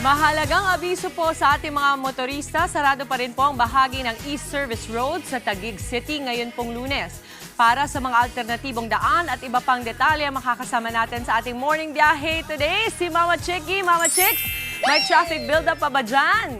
Mahalagang abiso po sa ating mga motorista, sarado pa rin po ang bahagi ng East Service Road sa Taguig City ngayon pong Lunes. Para sa mga alternatibong daan at iba pang detalye, makakasama natin sa ating morning biyahe today si Mama Chicky. Mama Chicks, may traffic build-up pa ba dyan?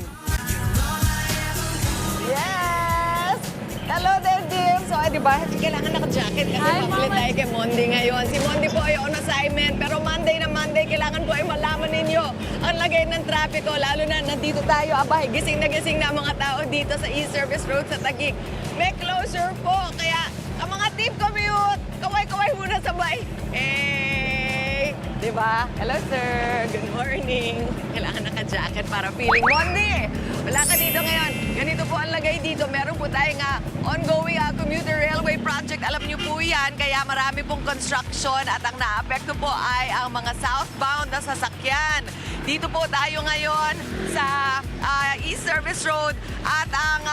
Yes! Hello there, Dim! So, di ba, kailangan naka-jacket kasi Hi, makulit Mama. tayo kay Mondi ngayon. Si Mondi po ay on assignment, pero Monday na Monday, kailangan po ay malaman ninyo ang lagay ng trapiko, lalo na nandito tayo, abay, gising na ang mga tao dito sa East Service Road sa Taguig. May closure po, kaya ang mga team commute, kaway-kaway muna sabay. Hey! Di ba? Hello, sir. Good morning. Kailangan naka-jacket para feeling Mondi. Wala ka dito ngayon. Ganito po ang lagay dito. Meron po tayong ongoing commuter railway project. Alam niyo po yan, kaya marami pong construction at ang naapekto po ay ang mga southbound na sasakyan. Dito po tayo ngayon sa East Service Road at ang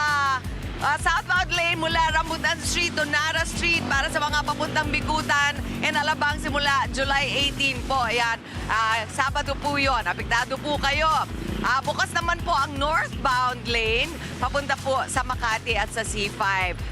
southbound lane mula Rambutan Street to Nara Street para sa mga papuntang Bikutan and Alabang simula July 18 po. Ayan, Sabado po yun. Apektado po kayo. Bukas naman po ang northbound lane papunta po sa Makati at sa C5.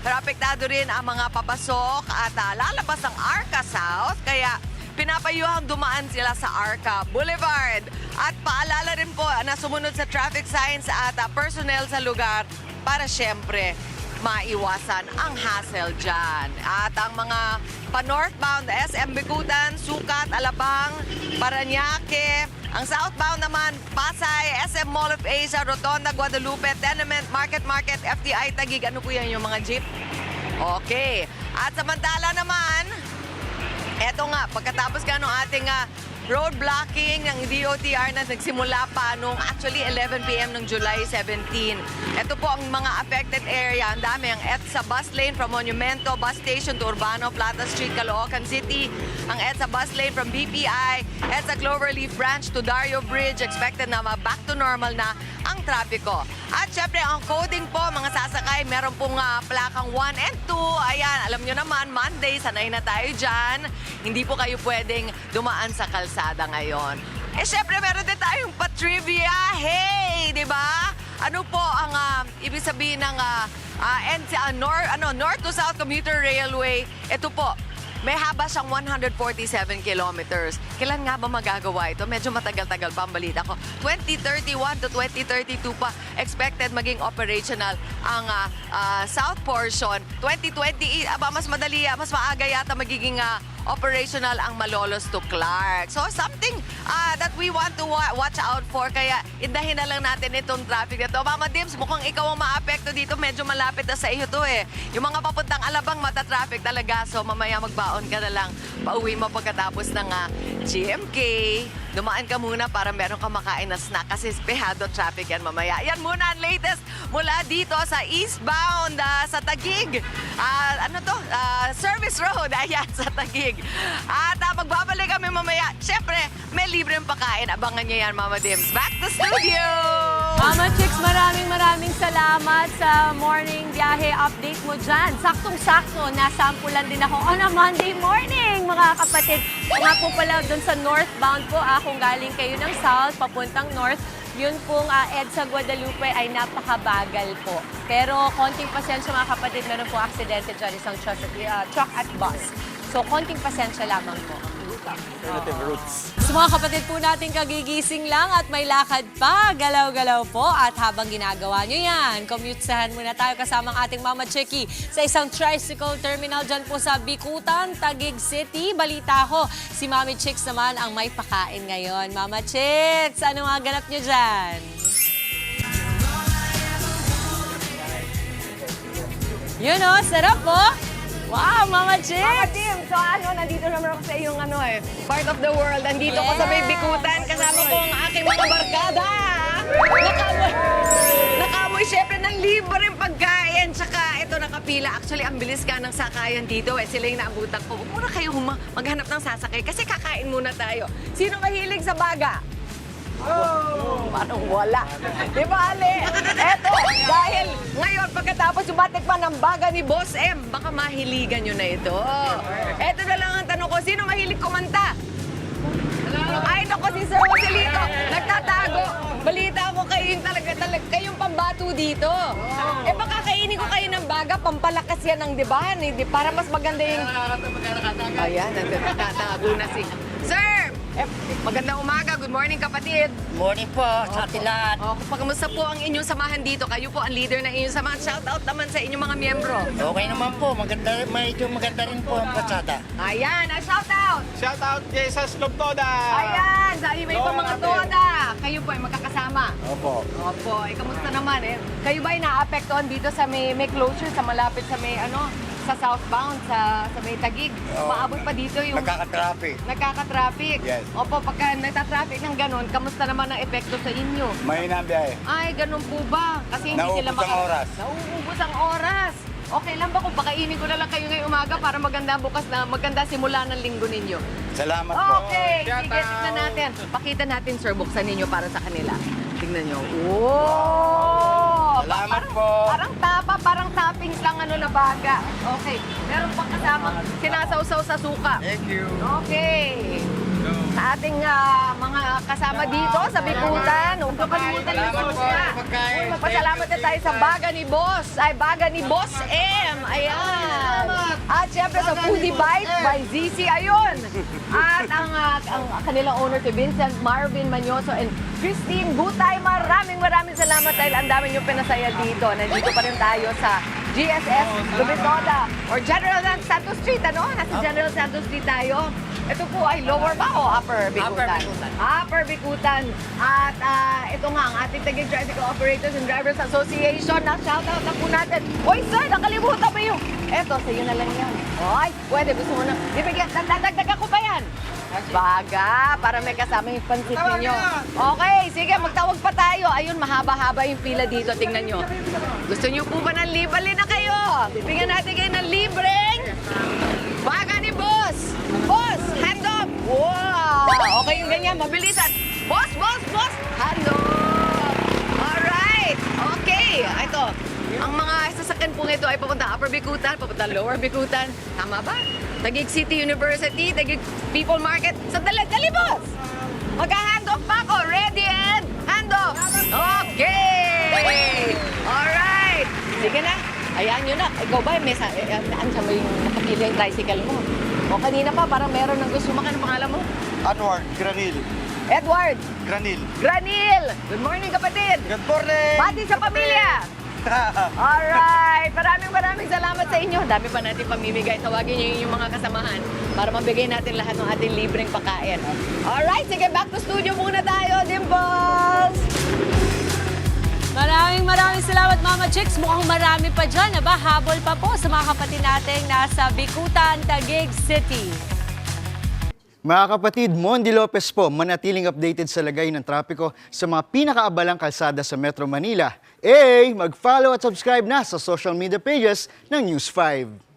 Pero apektado rin ang mga papasok at lalabas ang Arca South. Kaya pinapayuhang dumaan sila sa Arca Boulevard. At paalala rin po na sumunod sa traffic signs at personnel sa lugar para syempre maiwasan ang hassle dyan. At ang mga pa-northbound, SM Bikutan, Sukat, Alabang, Parañaque. Ang southbound naman, Pasay, SM Mall of Asia, Rotonda, Guadalupe, Tenement, Market, FTI, Taguig. Ano po yan yung mga jeep? Okay. At samantala naman, eto nga, pagkatapos ka ng ating road blocking ng DOTR na nagsimula pa noong actually 11 p.m. ng July 17. Ito po ang mga affected area. Ang dami, ang EDSA bus lane from Monumento Bus Station to Urbano, Plata Street, Caloocan City. Ang EDSA bus lane from BPI, EDSA Cloverleaf Branch to Dario Bridge. Expected na back to normal na ang trapiko. At syempre, ang coding po, mga sasakay, meron pong plakang 1 and 2. Ayan, alam nyo naman, Monday, sanay na tayo dyan. Hindi po kayo pwedeng dumaan sa kalsada ngayon. Eh, syempre, meron din tayong pa-trivia. Hey, di ba? Ano po ang ibig sabihin ng North to South Commuter Railway? Ito po, may haba siyang 147 kilometers. Kailan nga ba magagawa ito? Medyo matagal-tagal pa ang balita ko. 2031 to 2032 pa expected maging operational ang south portion. 2020, mas madali, mas maaga yata magiging operational ang Malolos to Clark. So something that we want to watch out for. Kaya indahin na lang natin itong traffic na to. Mama Dims, mukhang ikaw ang maapekto dito. Medyo malapit na sa iyo to eh. Yung mga papuntang Alabang, mata-traffic talaga. So mamaya magbaon ka na lang. Pauwi mo pagkatapos ng GMK. Dumaan ka muna para meron ka makain na snack kasi spehado traffic yan mamaya. Yan muna ang latest mula dito sa eastbound sa Taguig. Service Road. Ayan, sa Taguig. At magbabalik kami mamaya. Siyempre, may libreng pakain. Abangan nyo yan, Mama Dims. Back to studio! Mama Chicks, maraming salamat sa morning biyahe update mo dyan. Saktong-sakto, nasampulan din ako on a Monday morning, mga kapatid. Nga po pala doon sa northbound po, kung galing kayo ng south, papuntang north, yun pong EDSA Guadalupe ay napakabagal po. Pero konting pasensya mga kapatid, meron po aksidente dyan, isang truck at bus. So konting pasensya lamang po. Alternative routes. So mga kapatid po natin kagigising lang at may lakad pa, galaw-galaw po. At habang ginagawa nyo yan, commute-sahan muna tayo kasama ang ating Mama Chicky sa isang tricycle terminal dyan po sa Bikutan, Taguig City. Balita ko, si Mami Chicks naman ang may pakain ngayon. Mama Chicks, ano nga ganap nyo dyan? Yun o, sarap po. Wow, Mama Chicks! Mama Tim, so nandito naman ako sa iyong part of the world. Nandito ko sa may Bikutan. Kasama ko ang aking mga barkada. Nakamoy syempre ng libreng pagkain. Tsaka ito nakapila. Actually, ang bilis ka ng sakayan dito. Sila yung naabutan ko. Muna kayo maghanap ng sasakay kasi kakain muna tayo. Sino mahilig sa baga? Oh, parang wala. Di ba, Ale? Eto, dahil ngayon pagkatapos sumatik pa ng baga ni Boss M, baka mahiligan nyo na ito. Eto na lang ang tanong ko, sino mahilig kumanta? Ay, naku, si Sir Joselito, nagtatago. Balik kayong pambato dito. Eh baka kainin ko kayo ng baga, pampalakas yan ng dibahan eh, para mas maganda yung... Ayan, nagtatago na si... Sir! Magandang umaga. Good morning, kapatid. Morning po sa ating lahat. O, kamusta po ang inyong samahan dito? Kayo po ang leader ng inyong samahan. Shout out naman sa inyong mga miyembro. Okay naman po, medyo maganda rin po ang pasada. Ayan, shout out! Shout out kay Sas Lobtoda! Ayan, sa iba ibang mga toda. Kayo po ay magkakasama. Opo. Opo, kamusta naman eh? Kayo ba ay naapektuhan dito sa may closure, sa malapit sa may sa southbound, sa may Taguig? Oo. Maabot pa dito yung... Nagkaka-traffic. Nagkaka-traffic. Yes. Opo, pagka nagta-traffic ng ganun, kamusta naman ang epekto sa inyo? Mahina ang biyahe. Ay, ganun po ba? Kasi hindi sila Nauubos ang oras. Nauubos ang oras. Okay lang ba kung pakainin ko na lang kayo ngayong umaga para maganda bukas na maganda simula ng linggo ninyo? Salamat po. Okay, Shout sige, out. tignan natin. Pakita natin, sir, buksan ninyo para sa kanila. Tignan nyo. Wow! Salamat po. Parang toppings lang na baga. Okay, meron pang kasama sinasawsaw sa suka. Thank you. Okay. Sa ating mga kasama dito sa Bikutan, huwag ka kalimutan yung Salamat sauce po. niya. Pagkain. Uy, magpasalamat na tayo sa baga ni Boss. Ay, baga ni Boss M. Ayan. At syempre sa Foodie Bite by ZC. Ayun. At ang kanilang owner si Vincent Marvin Manyoso and Christine Gutay. Maraming salamat dahil ang dami niyong pinasaya dito. Nandito pa rin tayo sa GSS Lubitoda or General Santos Street, ano? Nasa General Santos Street tayo. Ito po ay lower ba o upper Bikutan? Upper Bikutan. At ito nga ang ating Taguig Tricycle Operators and Drivers Association. Na-shoutout na po natin. Oy, sir, nakalimutan mo yung... Eto, sa'yo na lang yan. Oy, pwede. Gusto mo na... Ibigyan, dadagdagan ko pa yan. Baga, para may kasama yung pansit ninyo. Okay, sige, magtawag pa tayo. Ayun, mahaba-haba yung pila dito. Tingnan nyo. Gusto nyo po ba ng libre na kayo? Bibigyan natin kayo ng libreng baga ni Boss. Boss, hand up. Wow. Okay yung ganyan, mabilisan. Boss, hand up. Alright. Okay, ito. Ang mga sasakyan po ito ay papunta Upper Bikutan, papunta Lower Bikutan. Tama ba? Taguig City University, Taguig People Market. Sa dali, boss! Magka-hand off pa ako. Ready and hand off. Okay! Alright! Sige na. Ayan yun na. Ikaw ba, may nakapili yung tricycle mo? O kanina pa, parang meron ng gusto. Ano pangalan mo? Edward Granil. Edward Granil. Granil. Good morning, kapatid. Good morning! Pati sa pamilya. Alright! Maraming salamat sa inyo. Dami pa natin pamimigay. Tawagin niyo yung mga kasamahan para mabigay natin lahat ng ating libreng pagkain. Alright, sige, back to studio muna tayo, Dimples! Maraming salamat, Mama Chicks. Mukhang marami pa dyan. Aba, habol pa po sa mga kapatid nating nasa Bikutan, Taguig City. Mga kapatid, Mondi Lopez po, manatiling updated sa lagay ng trapiko sa mga pinakaabalang kalsada sa Metro Manila. Mag-follow at subscribe na sa social media pages ng News 5.